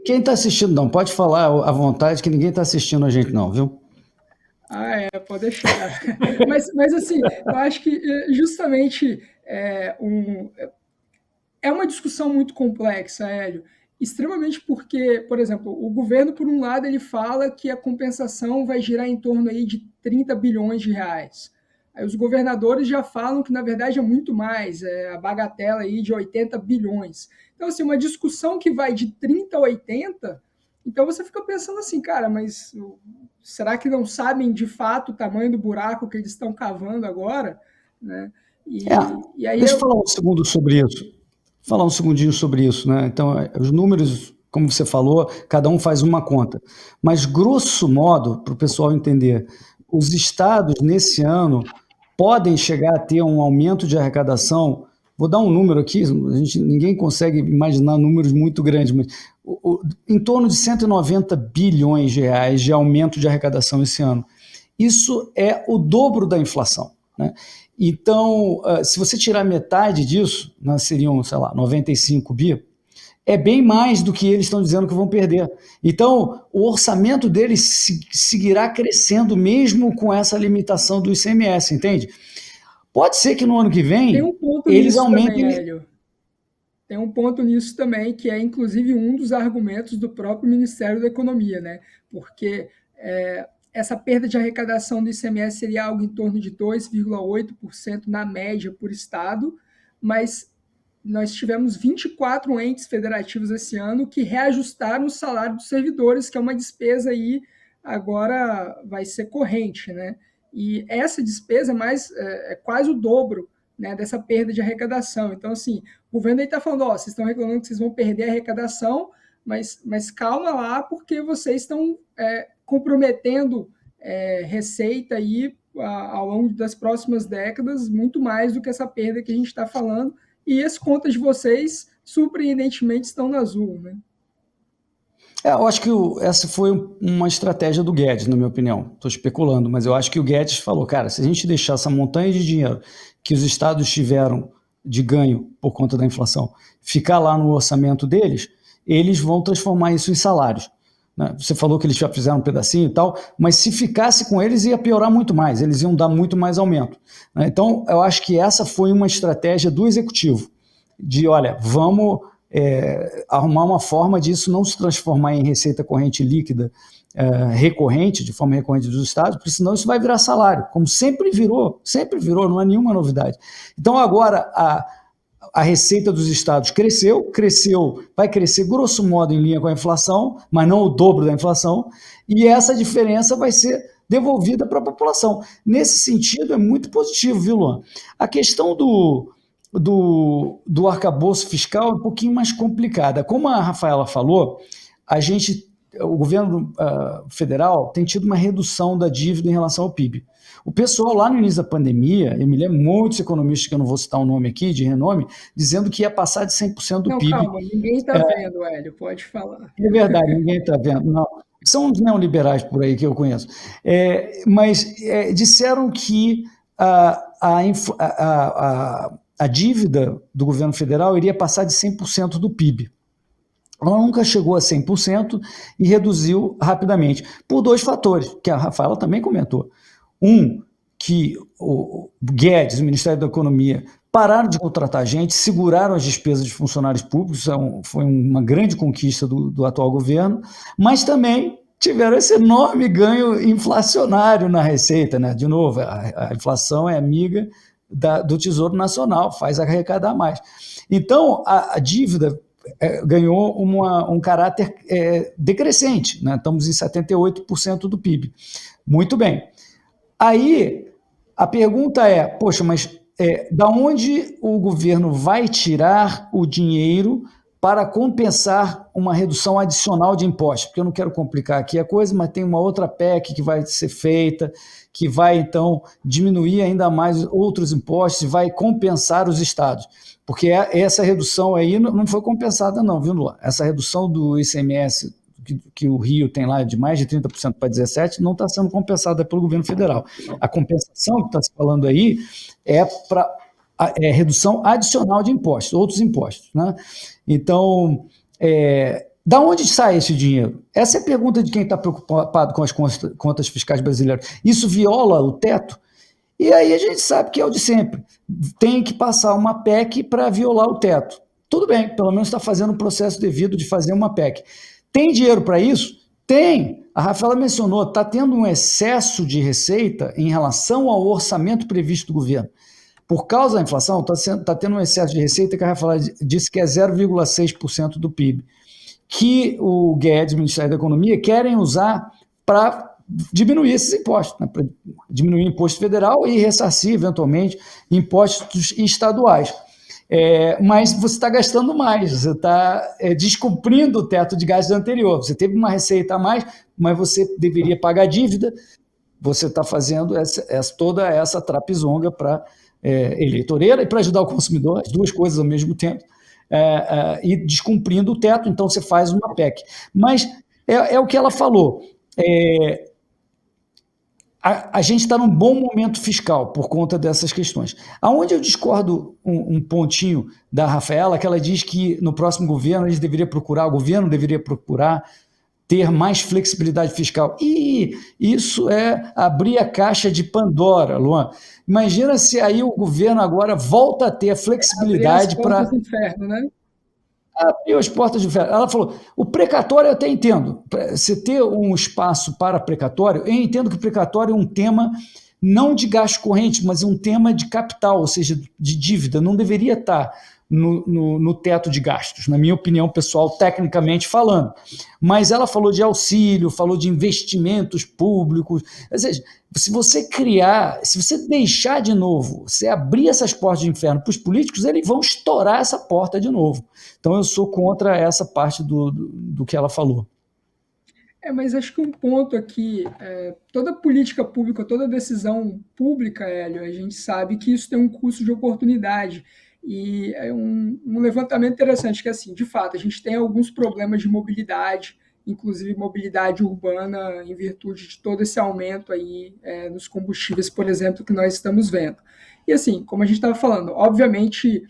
Quem está assistindo, não, pode falar à vontade que ninguém está assistindo a gente não, viu? Pode deixar. mas assim, eu acho que justamente é uma discussão muito complexa, Hélio, extremamente porque, por exemplo, o governo, por um lado, ele fala que a compensação vai girar em torno aí de 30 bilhões de reais. Aí os governadores já falam que, na verdade, é muito mais, a bagatela aí de 80 bilhões. Então, assim, uma discussão que vai de 30 a 80, então você fica pensando assim, cara, mas será que não sabem de fato o tamanho do buraco que eles estão cavando agora? Né? E aí deixa eu falar um segundo sobre isso. Falar um segundinho sobre isso, né? Então, os números, como você falou, cada um faz uma conta. Mas, grosso modo, para o pessoal entender, os estados, nesse ano, podem chegar a ter um aumento de arrecadação vou dar um número aqui, ninguém consegue imaginar números muito grandes, mas em torno de 190 bilhões de reais de aumento de arrecadação esse ano. Isso é o dobro da inflação, né? Então, se você tirar metade disso, né, seriam, sei lá, 95 bi, é bem mais do que eles estão dizendo que vão perder. Então, o orçamento deles seguirá crescendo mesmo com essa limitação do ICMS, entende? Pode ser que no ano que vem Tem um ponto eles nisso aumentem... também, Hélio. Tem um ponto nisso também, que é inclusive um dos argumentos do próprio Ministério da Economia, né? Porque essa perda de arrecadação do ICMS seria algo em torno de 2,8% na média por estado, mas nós tivemos 24 entes federativos esse ano que reajustaram o salário dos servidores, que é uma despesa aí agora vai ser corrente, né? E essa despesa é quase o dobro, né, dessa perda de arrecadação. Então, assim, o governo está falando, vocês estão reclamando que vocês vão perder a arrecadação, mas calma lá, porque vocês estão comprometendo receita aí ao longo das próximas décadas, muito mais do que essa perda que a gente está falando, e as contas de vocês, surpreendentemente, estão no azul, né? Eu acho que essa foi uma estratégia do Guedes, na minha opinião. Estou especulando, mas eu acho que o Guedes falou, cara, se a gente deixar essa montanha de dinheiro que os estados tiveram de ganho por conta da inflação ficar lá no orçamento deles, eles vão transformar isso em salários. Você falou que eles já fizeram um pedacinho e tal, mas se ficasse com eles ia piorar muito mais, eles iam dar muito mais aumento. Então, eu acho que essa foi uma estratégia do executivo, de, olha, vamos arrumar uma forma disso não se transformar em receita corrente líquida recorrente, de forma recorrente dos estados, porque senão isso vai virar salário, como sempre virou, não é nenhuma novidade. Então, agora, a receita dos estados cresceu, vai crescer grosso modo em linha com a inflação, mas não o dobro da inflação, e essa diferença vai ser devolvida para a população. Nesse sentido, é muito positivo, viu, Luan? A questão do arcabouço fiscal é um pouquinho mais complicada. Como a Rafaela falou, o governo federal tem tido uma redução da dívida em relação ao PIB. O pessoal lá no início da pandemia, eu me lembro muitos economistas, que eu não vou citar o nome aqui, de renome, dizendo que ia passar de 100% do PIB. Calma, ninguém está vendo, Hélio, pode falar. É verdade, ninguém está vendo, não. São uns neoliberais por aí que eu conheço. Mas disseram que a dívida do governo federal iria passar de 100% do PIB. Ela nunca chegou a 100% e reduziu rapidamente, por dois fatores, que a Rafaela também comentou. Um, que o Guedes, o Ministério da Economia, pararam de contratar gente, seguraram as despesas de funcionários públicos, foi uma grande conquista do atual governo, mas também tiveram esse enorme ganho inflacionário na receita, né? De novo, a inflação é amiga do Tesouro Nacional, faz arrecadar mais. Então, a dívida ganhou um caráter decrescente, né? Estamos em 78% do PIB. Muito bem. Aí, a pergunta é, poxa, mas da onde o governo vai tirar o dinheiro para compensar uma redução adicional de impostos? Porque eu não quero complicar aqui a coisa, mas tem uma outra PEC que vai ser feita, que vai, então, diminuir ainda mais outros impostos e vai compensar os estados. Porque essa redução aí não foi compensada não, viu, Luan? Essa redução do ICMS que o Rio tem lá de mais de 30% para 17%, não está sendo compensada pelo governo federal. A compensação que está se falando aí é para redução adicional de impostos, outros impostos, né? Então, da onde sai esse dinheiro? Essa é a pergunta de quem está preocupado com as contas fiscais brasileiras. Isso viola o teto? E aí a gente sabe que é o de sempre. Tem que passar uma PEC para violar o teto. Tudo bem, pelo menos está fazendo o processo devido de fazer uma PEC. Tem dinheiro para isso? Tem. A Rafaela mencionou, está tendo um excesso de receita em relação ao orçamento previsto do governo. Por causa da inflação, está tendo um excesso de receita que a Rafaela disse que é 0,6% do PIB, que o Guedes, o Ministério da Economia, querem usar para diminuir esses impostos, né? Para diminuir o imposto federal e ressarcir, eventualmente, impostos estaduais. Mas você está gastando mais, você está descumprindo o teto de gastos anterior. Você teve uma receita a mais, mas você deveria pagar dívida, você está fazendo toda essa trapizonga para eleitoreira e para ajudar o consumidor, as duas coisas ao mesmo tempo, e descumprindo o teto, então você faz uma PEC. Mas é o que ela falou. A gente está num bom momento fiscal por conta dessas questões. Aonde eu discordo um pontinho da Rafaela, que ela diz que no próximo governo o governo deveria procurar ter mais flexibilidade fiscal. E isso é abrir a caixa de Pandora, Luan. Imagina se aí o governo agora volta a ter a flexibilidade para... Abrir as portas do inferno, né? Abriu as portas de ferro. Ela falou, o precatório eu até entendo. Você ter um espaço para precatório, eu entendo que o precatório é um tema não de gasto corrente, mas um tema de capital, ou seja, de dívida. Não deveria estar no teto de gastos, na minha opinião pessoal, tecnicamente falando. Mas ela falou de auxílio, falou de investimentos públicos. Ou seja, se você deixar de novo, você abrir essas portas de inferno para os políticos, eles vão estourar essa porta de novo. Então eu sou contra essa parte do que ela falou. Mas acho que um ponto aqui, toda política pública, toda decisão pública, Hélio, a gente sabe que isso tem um custo de oportunidade. E é um levantamento interessante, que assim, de fato, a gente tem alguns problemas de mobilidade, inclusive mobilidade urbana, em virtude de todo esse aumento aí nos combustíveis, por exemplo, que nós estamos vendo. E assim, como a gente estava falando, obviamente,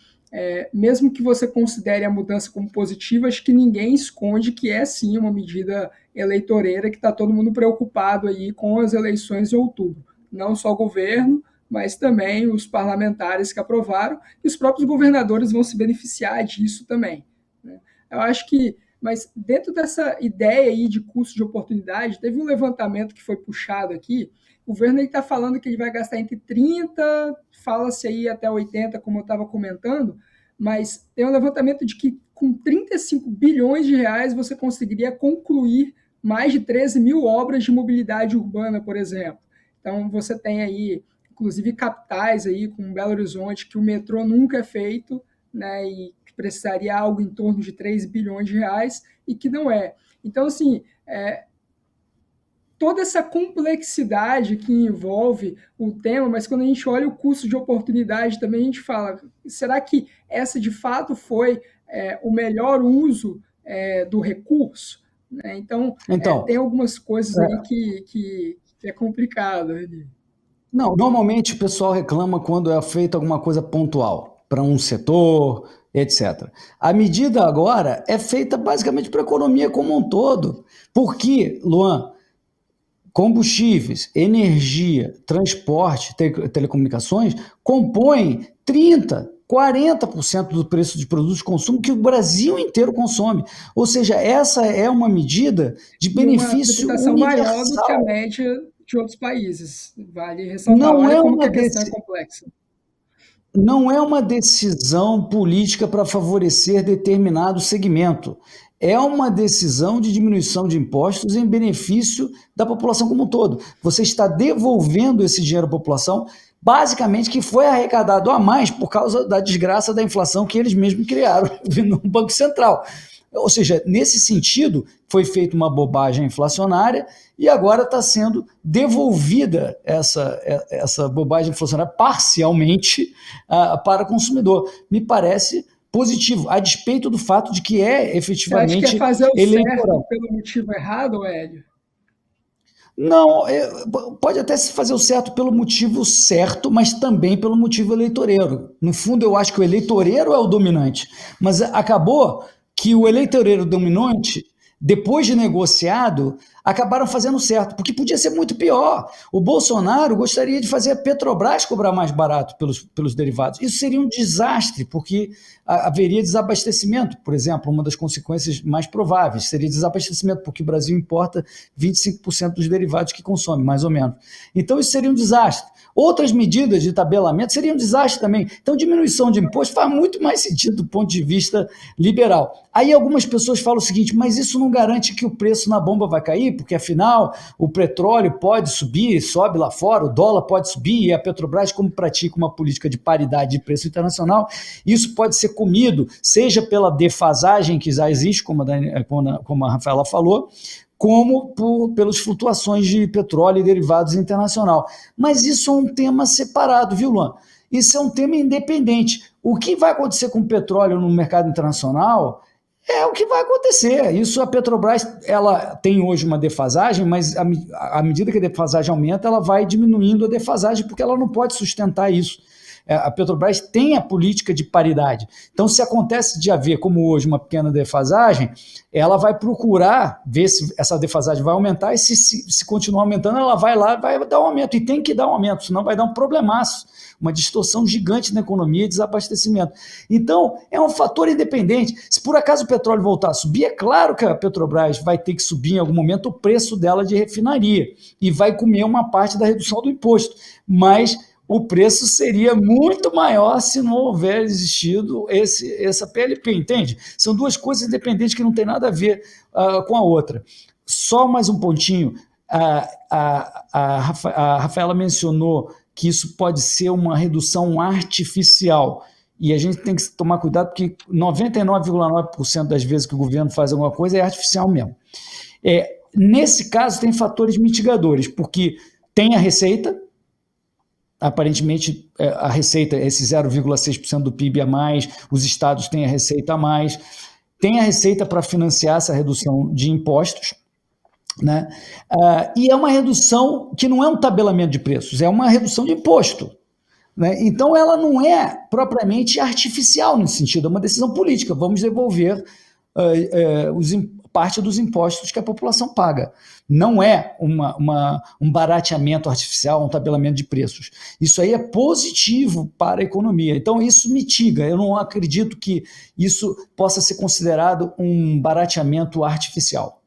mesmo que você considere a mudança como positiva, acho que ninguém esconde que é sim uma medida eleitoreira que está todo mundo preocupado aí com as eleições de outubro. Não só o governo, mas também os parlamentares que aprovaram, e os próprios governadores vão se beneficiar disso também, né? Eu acho que, mas dentro dessa ideia aí de custo de oportunidade, teve um levantamento que foi puxado aqui, o governo está falando que ele vai gastar entre 30, fala-se aí até 80, como eu estava comentando, mas tem um levantamento de que com 35 bilhões de reais você conseguiria concluir mais de 13 mil obras de mobilidade urbana, por exemplo. Então você tem aí inclusive capitais aí como Belo Horizonte, que o metrô nunca é feito, né, e que precisaria algo em torno de 3 bilhões de reais, e que não é. Então, assim, toda essa complexidade que envolve o tema, mas quando a gente olha o custo de oportunidade também, a gente fala, será que essa de fato foi o melhor uso do recurso? Né? Então, tem algumas coisas aí que é complicado. Não, normalmente o pessoal reclama quando é feita alguma coisa pontual, para um setor, etc. A medida agora é feita basicamente para a economia como um todo. Porque, Luan, combustíveis, energia, transporte, telecomunicações compõem 30%, 40% do preço de produtos de consumo que o Brasil inteiro consome. Ou seja, essa é uma medida de benefício universal. Maior do que a média de outros países. Vale ressaltar, olha como que a questão é complexa. Não é uma decisão política para favorecer determinado segmento. É uma decisão de diminuição de impostos em benefício da população como um todo. Você está devolvendo esse dinheiro à população, basicamente que foi arrecadado a mais por causa da desgraça da inflação que eles mesmos criaram no Banco Central. Ou seja, nesse sentido, foi feita uma bobagem inflacionária e agora está sendo devolvida essa bobagem inflacionária parcialmente para o consumidor. Me parece positivo, a despeito do fato de que é efetivamente eleitoral. Você acha que é fazer o certo pelo motivo errado, Hélio? Não, pode até se fazer o certo pelo motivo certo, mas também pelo motivo eleitoreiro. No fundo, eu acho que o eleitoreiro é o dominante, mas acabou que o eleitoreiro dominante, depois de negociado, acabaram fazendo certo, porque podia ser muito pior. O Bolsonaro gostaria de fazer a Petrobras cobrar mais barato pelos derivados. Isso seria um desastre, porque haveria desabastecimento, por exemplo, uma das consequências mais prováveis seria desabastecimento, porque o Brasil importa 25% dos derivados que consome, mais ou menos. Então isso seria um desastre. Outras medidas de tabelamento seriam um desastre também. Então diminuição de imposto faz muito mais sentido do ponto de vista liberal. Aí algumas pessoas falam o seguinte, mas isso não garante que o preço na bomba vai cair, porque afinal o petróleo pode subir, sobe lá fora, o dólar pode subir, e a Petrobras, como pratica uma política de paridade de preço internacional, isso pode ser comido, seja pela defasagem que já existe, como a Rafaela falou, como pelas flutuações de petróleo e derivados internacional. Mas isso é um tema separado, viu, Luan? Isso é um tema independente. O que vai acontecer com o petróleo no mercado internacional é o que vai acontecer. Isso a Petrobras, ela tem hoje uma defasagem, mas à medida que a defasagem aumenta, ela vai diminuindo a defasagem, porque ela não pode sustentar isso. A Petrobras tem a política de paridade. Então, se acontece de haver, como hoje, uma pequena defasagem, ela vai procurar ver se essa defasagem vai aumentar, e se continuar aumentando, ela vai lá e vai dar um aumento. E tem que dar um aumento, senão vai dar um problemaço, uma distorção gigante na economia e desabastecimento. Então, é um fator independente. Se por acaso o petróleo voltar a subir, é claro que a Petrobras vai ter que subir em algum momento o preço dela de refinaria e vai comer uma parte da redução do imposto. Mas o preço seria muito maior se não houver existido essa PLP, entende? São duas coisas independentes que não tem nada a ver com a outra. Só mais um pontinho, a Rafaela mencionou que isso pode ser uma redução artificial, e a gente tem que tomar cuidado, porque 99,9% das vezes que o governo faz alguma coisa é artificial mesmo. Nesse caso, tem fatores mitigadores, porque tem a receita. Aparentemente, a receita, esse 0,6% do PIB a mais, os estados têm a receita a mais, tem a receita para financiar essa redução de impostos, né? E é uma redução que não é um tabelamento de preços, é uma redução de imposto, né? Então, ela não é propriamente artificial nesse sentido, é uma decisão política, vamos devolver parte dos impostos que a população paga. Não é um barateamento artificial, um tabelamento de preços. Isso aí é positivo para a economia. Então, isso mitiga. Eu não acredito que isso possa ser considerado um barateamento artificial.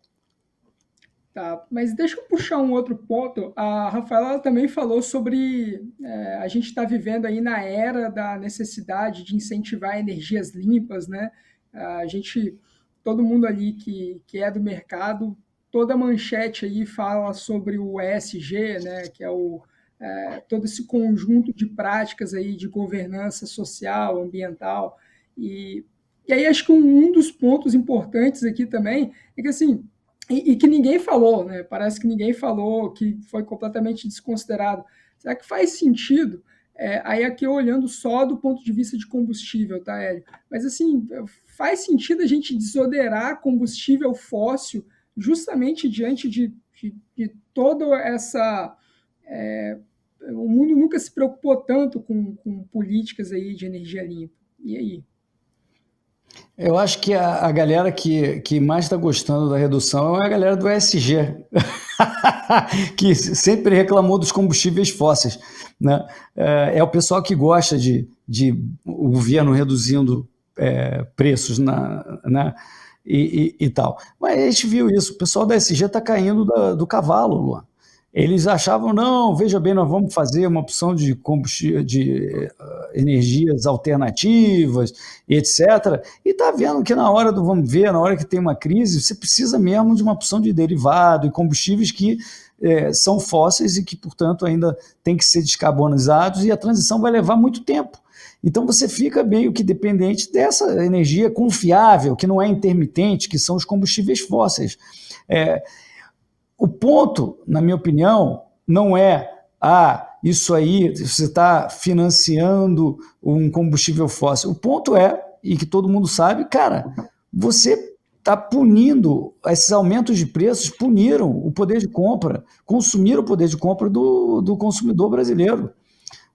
Tá, mas deixa eu puxar um outro ponto. A Rafaela também falou sobre a gente está vivendo aí na era da necessidade de incentivar energias limpas, né? Todo mundo ali que é do mercado, toda manchete aí fala sobre o ESG, né, que é todo esse conjunto de práticas aí de governança social, ambiental, e aí acho que um dos pontos importantes aqui também é que assim, e que ninguém falou, né, parece que ninguém falou, que foi completamente desconsiderado. Será que faz sentido? Aí aqui olhando só do ponto de vista de combustível, tá, Hélio? Mas assim, faz sentido a gente desodorar combustível fóssil justamente diante de toda essa... o mundo nunca se preocupou tanto com políticas aí de energia limpa. E aí? Eu acho que a galera que mais está gostando da redução é a galera do ESG, que sempre reclamou dos combustíveis fósseis, né? É o pessoal que gosta de o governo reduzindo preços e tal. Mas a gente viu isso, o pessoal da ESG está caindo do cavalo, Luan. Eles achavam, não, veja bem, nós vamos fazer uma opção de combustível, de energias alternativas, etc. E está vendo que na hora vamos ver, na hora que tem uma crise, você precisa mesmo de uma opção de derivado e combustíveis que são fósseis e que, portanto, ainda tem que ser descarbonizados, e a transição vai levar muito tempo. Então você fica meio que dependente dessa energia confiável, que não é intermitente, que são os combustíveis fósseis. O ponto, na minha opinião, não é isso aí, você está financiando um combustível fóssil. O ponto é, e que todo mundo sabe, cara, você está punindo, esses aumentos de preços puniram o poder de compra, consumiram o poder de compra do consumidor brasileiro,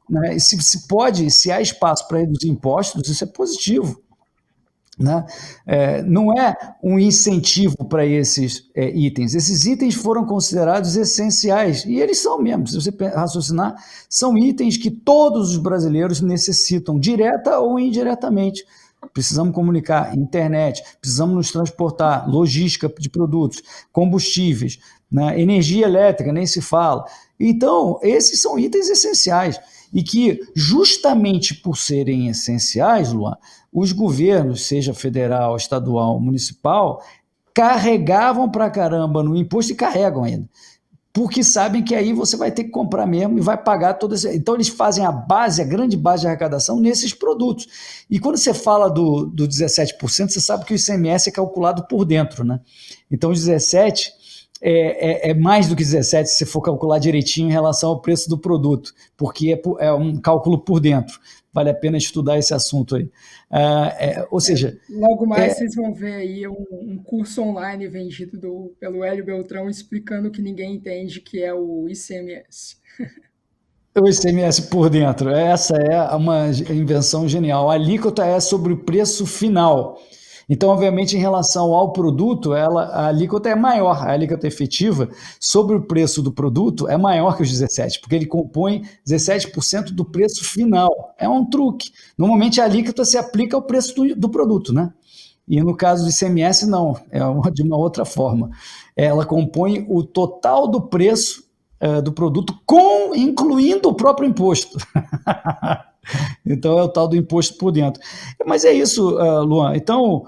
né? E se há espaço para reduzir impostos, isso é positivo, né? Não é um incentivo para esses itens. Esses itens foram considerados essenciais, e eles são mesmo, se você raciocinar, são itens que todos os brasileiros necessitam, direta ou indiretamente. Precisamos comunicar, internet, precisamos nos transportar, logística de produtos, combustíveis, né? Energia elétrica, nem se fala. Então, esses são itens essenciais, e que, justamente por serem essenciais, Luan, os governos, seja federal, estadual, municipal, carregavam pra caramba no imposto e carregam ainda, porque sabem que aí você vai ter que comprar mesmo e vai pagar todas. Então eles fazem a grande base de arrecadação nesses produtos. E quando você fala do 17%, você sabe que o ICMS é calculado por dentro, né? Então os 17% é mais do que 17 se você for calcular direitinho em relação ao preço do produto, porque é um cálculo por dentro. Vale a pena estudar esse assunto aí. Ou seja... Logo mais vocês vão ver aí um curso online vendido pelo Hélio Beltrão explicando o que ninguém entende, que é o ICMS. O ICMS por dentro, essa é uma invenção genial. A alíquota é sobre o preço final. Então, obviamente, em relação ao produto, a alíquota é maior, a alíquota efetiva sobre o preço do produto é maior que os 17%, porque ele compõe 17% do preço final. É um truque. Normalmente, a alíquota se aplica ao preço do produto, né? E no caso do ICMS, não, de uma outra forma. Ela compõe o total do preço do produto, incluindo o próprio imposto. Então, é o tal do imposto por dentro. Mas é isso, Luan. Então,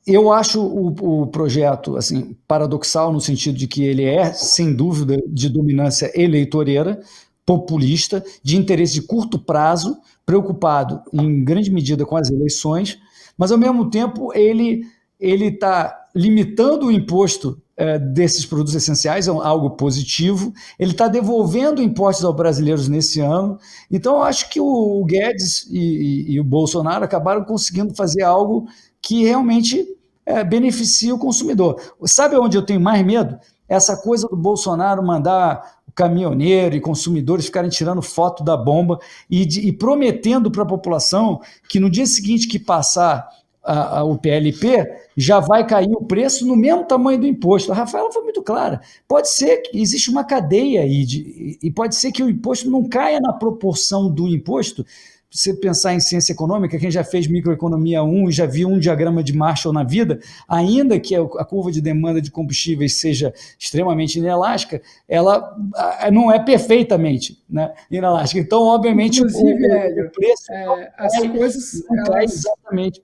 eu acho o projeto assim, paradoxal no sentido de que ele é, sem dúvida, de dominância eleitoreira, populista, de interesse de curto prazo, preocupado em grande medida com as eleições, mas, ao mesmo tempo, ele está limitando o imposto desses produtos essenciais, é algo positivo, ele está devolvendo impostos aos brasileiros nesse ano. Então, eu acho que o Guedes e o Bolsonaro acabaram conseguindo fazer algo que realmente beneficia o consumidor. Sabe onde eu tenho mais medo? Essa coisa do Bolsonaro mandar o caminhoneiro e consumidores ficarem tirando foto da bomba e prometendo para a população que no dia seguinte que passar o PLP, já vai cair o preço no mesmo tamanho do imposto. A Rafaela foi muito clara. Pode ser que existe uma cadeia aí, e pode ser que o imposto não caia na proporção do imposto. Se você pensar em ciência econômica, quem já fez microeconomia 1 e já viu um diagrama de Marshall na vida, ainda que a curva de demanda de combustíveis seja extremamente inelástica, ela não é perfeitamente, né, inelástica. Então, obviamente, inclusive, Hélio, o preço as coisas não cai exatamente.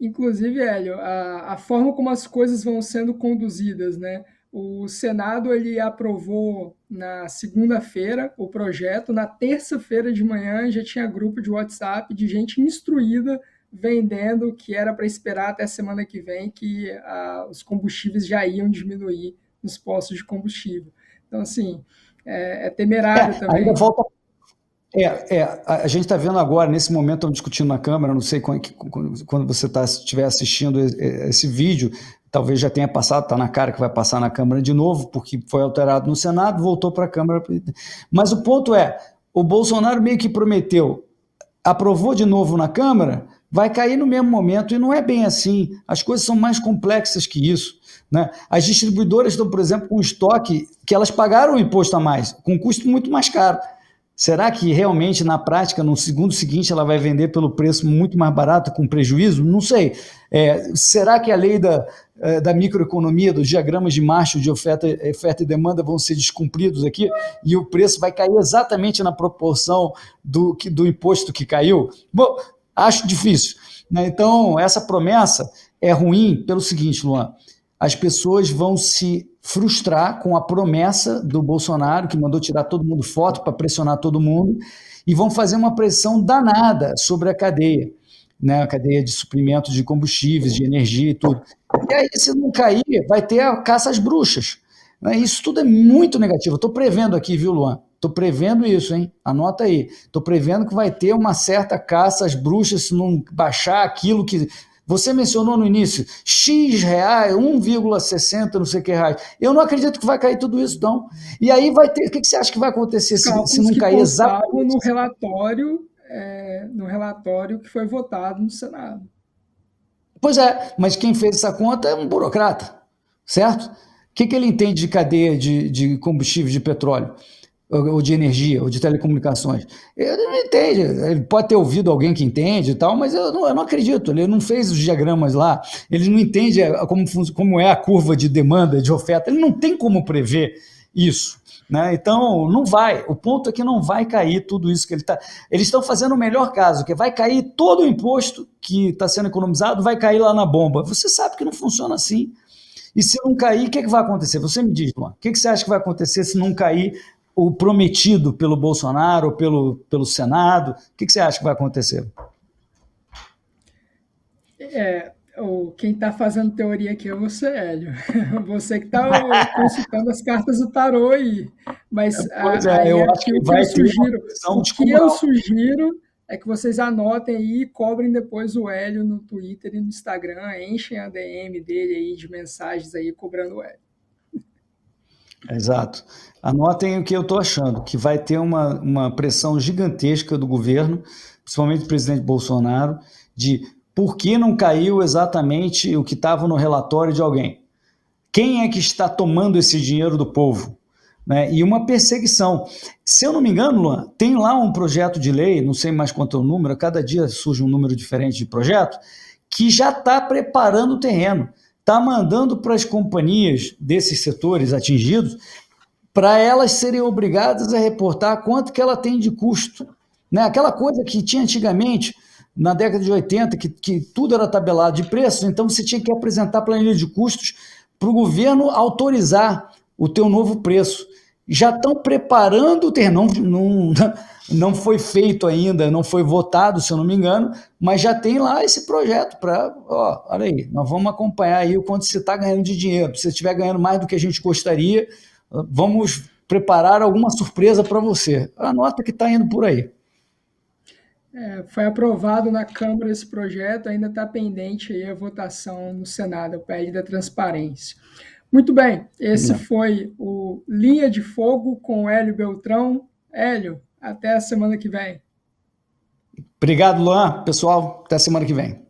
Inclusive, Hélio, a forma como as coisas vão sendo conduzidas, né? O Senado ele aprovou na segunda-feira o projeto, na terça-feira de manhã já tinha grupo de WhatsApp de gente instruída vendendo que era para esperar até a semana que vem que os combustíveis já iam diminuir nos postos de combustível. Então, assim, é temerário também. Ainda falta... a gente está vendo agora, nesse momento, estamos discutindo na Câmara, não sei quando você estiver assistindo esse vídeo, talvez já tenha passado, está na cara que vai passar na Câmara de novo, porque foi alterado no Senado, voltou para a Câmara. Mas o ponto é, o Bolsonaro meio que prometeu, aprovou de novo na Câmara, vai cair no mesmo momento, e não é bem assim, as coisas são mais complexas que isso, né? As distribuidoras estão, por exemplo, com estoque que elas pagaram o imposto a mais, com um custo muito mais caro. Será que realmente, na prática, no segundo seguinte, ela vai vender pelo preço muito mais barato, com prejuízo? Não sei. Será que a lei da microeconomia, dos diagramas de Marshall de oferta e demanda vão ser descumpridos aqui e o preço vai cair exatamente na proporção do imposto que caiu? Bom, acho difícil, né? Então, essa promessa é ruim pelo seguinte, Luan, as pessoas vão se frustrar com a promessa do Bolsonaro, que mandou tirar todo mundo foto para pressionar todo mundo, e vão fazer uma pressão danada sobre a cadeia, né? A cadeia de suprimento de combustíveis, de energia e tudo. E aí, se não cair, vai ter a caça às bruxas, né? Isso tudo é muito negativo. Estou prevendo aqui, viu, Luan? Estou prevendo isso, hein? Anota aí. Estou prevendo que vai ter uma certa caça às bruxas se não baixar aquilo que... Você mencionou no início, X reais, 1,60 não sei o que reais. Eu não acredito que vai cair tudo isso, não. E aí vai ter... O que você acha que vai acontecer se não cair exatamente? No relatório que foi votado no Senado. Pois é, mas quem fez essa conta é um burocrata, certo? O que ele entende de cadeia de combustível, de petróleo? Ou de energia, ou de telecomunicações. Ele não entende, ele pode ter ouvido alguém que entende e tal, mas eu não acredito, ele não fez os diagramas lá, ele não entende como é a curva de demanda, de oferta, ele não tem como prever isso, né? Então, não vai, o ponto é que não vai cair tudo isso que eles estão fazendo o melhor caso, que vai cair todo o imposto que está sendo economizado, vai cair lá na bomba. Você sabe que não funciona assim. E se não cair, o que vai acontecer? Você me diz, Luan, o que você acha que vai acontecer se não cair o prometido pelo Bolsonaro, pelo Senado? O que você acha que vai acontecer? Quem está fazendo teoria aqui é você, Hélio. Você que está consultando as cartas do tarô aí. Mas Pois aí eu acho aqui que o que eu vai ter uma sugiro, pressão o que eu descomunal. sugiro é que vocês anotem aí e cobrem depois o Hélio no Twitter e no Instagram, enchem a DM dele aí de mensagens aí cobrando o Hélio. Exato. Anotem o que eu estou achando, que vai ter uma pressão gigantesca do governo, principalmente do presidente Bolsonaro, de por que não caiu exatamente o que estava no relatório de alguém. Quem é que está tomando esse dinheiro do povo? Né? E uma perseguição. Se eu não me engano, Luan, tem lá um projeto de lei, não sei mais quanto é o número, cada dia surge um número diferente de projeto, que já está preparando o terreno, está mandando para as companhias desses setores atingidos, para elas serem obrigadas a reportar quanto que ela tem de custo. Né? Aquela coisa que tinha antigamente, na década de 80, que tudo era tabelado de preços, então você tinha que apresentar planilha de custos para o governo autorizar o teu novo preço. Já estão preparando o terreno, não foi feito ainda, não foi votado, se eu não me engano, mas já tem lá esse projeto para, olha aí, nós vamos acompanhar aí o quanto você está ganhando de dinheiro. Se você estiver ganhando mais do que a gente gostaria, vamos preparar alguma surpresa para você. Anota que está indo por aí. Foi aprovado na Câmara esse projeto, ainda está pendente aí a votação no Senado, o PL da transparência. Muito bem, esse foi o Linha de Fogo com Hélio Beltrão. Hélio, até a semana que vem. Obrigado, Luan. Pessoal, até a semana que vem.